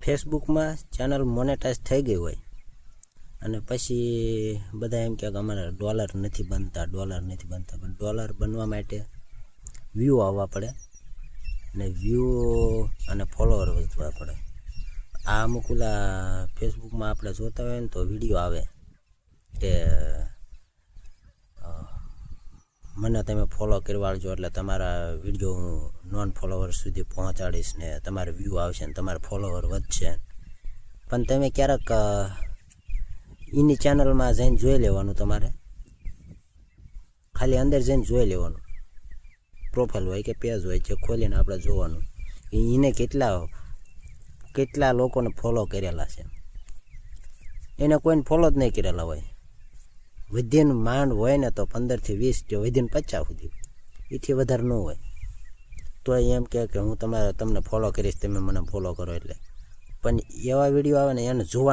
ફેસબુકમાં channel monetise થઈ ગઈ હોય અને પછી બધા એમ કહે કે અમારે ડોલર નથી બનતા પણ ડોલર બનવા માટે વ્યૂ આવવા પડે અને વ્યૂ અને ફોલોવર વધવા પડે. આ અમુક ઓલા ફેસબુકમાં આપણે જોતા હોય ને તો વિડીયો આવે કે મને તમે ફોલો કરવાળજો એટલે તમારા વિડીયો હું નોન ફોલોવર સુધી પહોંચાડીશ ને તમારે વ્યૂ આવશે ને તમારા ફોલોવર વધશે. પણ તમે ક્યારેક એની ચેનલમાં જઈને જોઈ લેવાનું, તમારે ખાલી અંદર જઈને જોઈ લેવાનું. પ્રોફાઇલ હોય કે પેજ હોય જે ખોલીને આપણે જોવાનું એને કેટલા લોકોને ફોલો કરેલા છે. એને કોઈને ફોલો જ નહીં કરેલા હોય. વિધિન માંડ હોય ને તો 15 થી 20 કે વિધિન 50 સુધી, એથી વધારે ન હોય. તો એમ કે હું તમને ફોલો કરીશ, તમે મને ફોલો કરો. એટલે પણ એવા વિડીયો આવે ને એને જોવાના.